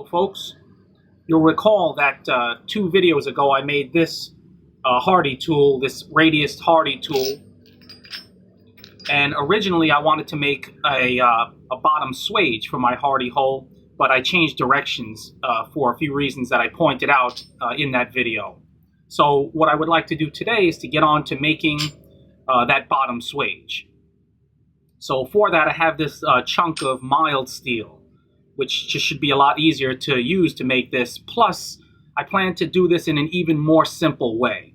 folks. You'll recall that 2 videos ago I made this hardy tool, this radius hardy tool, and originally I wanted to make a bottom swage for my hardy hole, but I changed directions for a few reasons that I pointed out in that video. So what I would like to do today is to get on to making that bottom swage. So for that I have this chunk of mild steel, which just should be a lot easier to use to make this. Plus, I plan to do this in an even more simple way,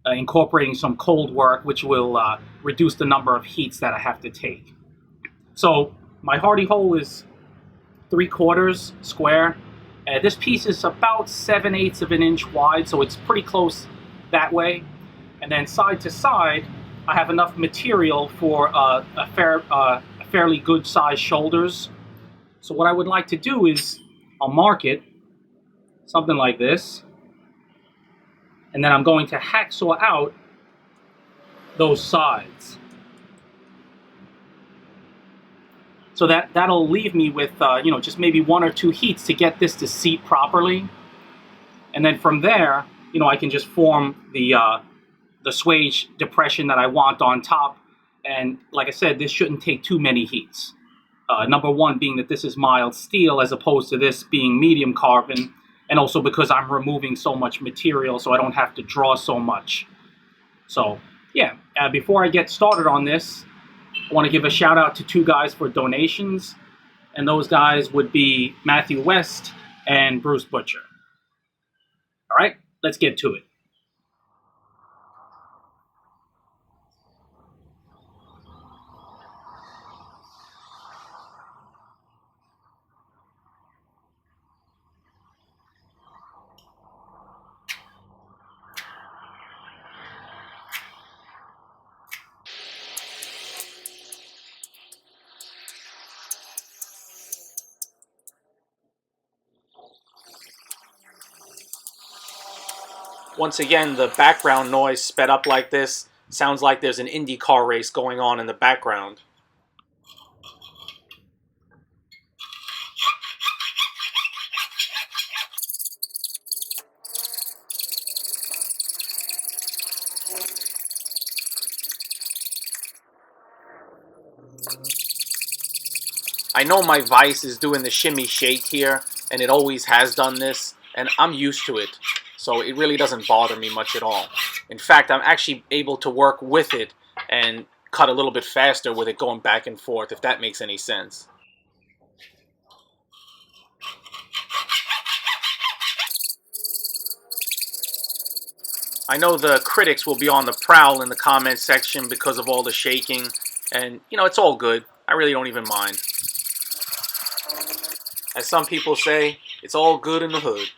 incorporating some cold work, which will reduce the number of heats that I have to take. So my hardy hole is 3/4 square. This piece is about 7/8 of an inch wide, so it's pretty close that way. And then side to side, I have enough material for a fairly good sized shoulders. So what I would like to do is I'll mark it something like this, and then I'm going to hacksaw out those sides. So that'll leave me with just maybe 1 or 2 heats to get this to seat properly, and then from there, I can just form the swage depression that I want on top. And like I said, this shouldn't take too many heats. Number one being that this is mild steel as opposed to this being medium carbon, and also because I'm removing so much material so I don't have to draw so much. So yeah, before I get started on this, I want to give a shout out to 2 guys for donations, and those guys would be Matthew West and Bruce Butcher. All right, let's get to it. Once again, the background noise sped up like this sounds like there's an Indy car race going on in the background. I know my vise is doing the shimmy shake here, and it always has done this, and I'm used to it, so it really doesn't bother me much at all. In fact, I'm actually able to work with it and cut a little bit faster with it going back and forth, if that makes any sense. I know the critics will be on the prowl in the comment section because of all the shaking, and it's all good. I really don't even mind. As some people say, it's all good in the hood.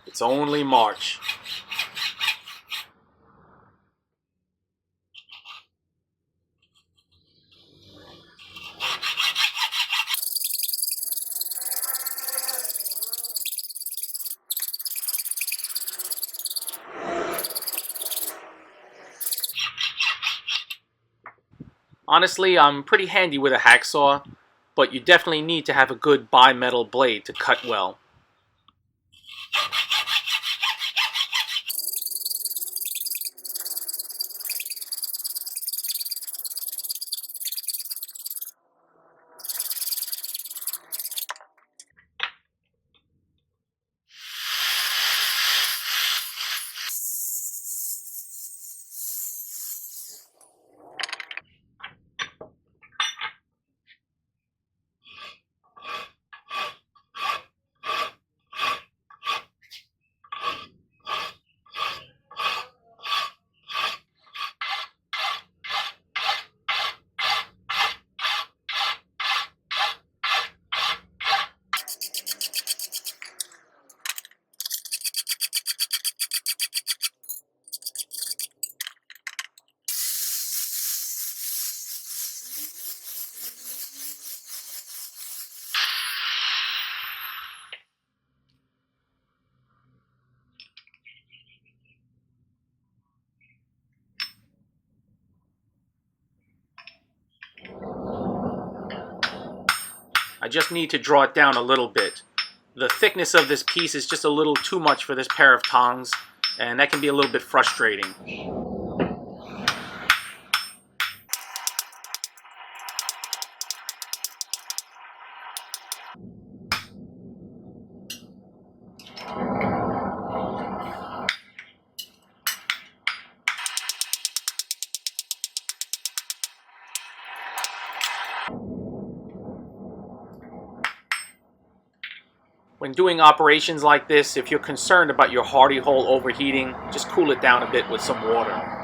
It's only March. Honestly, I'm pretty handy with a hacksaw, but you definitely need to have a good bimetal blade to cut well. I just need to draw it down a little bit. The thickness of this piece is just a little too much for this pair of tongs, and that can be a little bit frustrating. When doing operations like this, if you're concerned about your hardy hole overheating, just cool it down a bit with some water.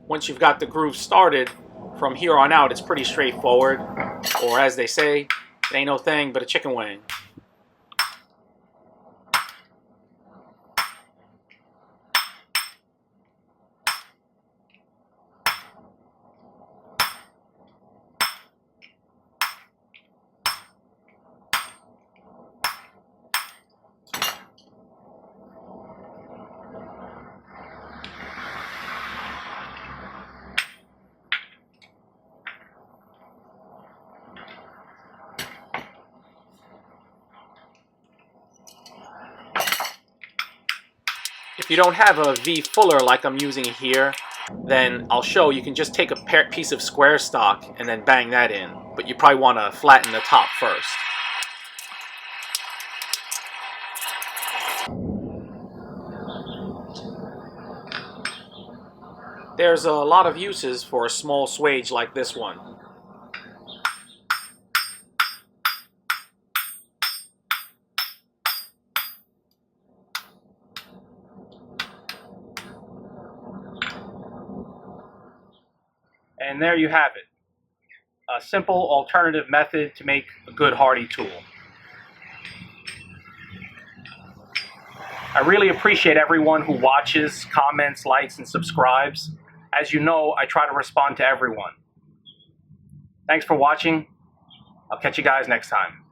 Once you've got the groove started, from here on out it's pretty straightforward, or as they say, it ain't no thing but a chicken wing. If you don't have a V fuller like I'm using here, then I'll show you can just take a piece of square stock and then bang that in, but you probably want to flatten the top first. There's a lot of uses for a small swage like this one. And there you have it. A simple alternative method to make a good hardy tool. I really appreciate everyone who watches, comments, likes, and subscribes. As you know, I try to respond to everyone. Thanks for watching. I'll catch you guys next time.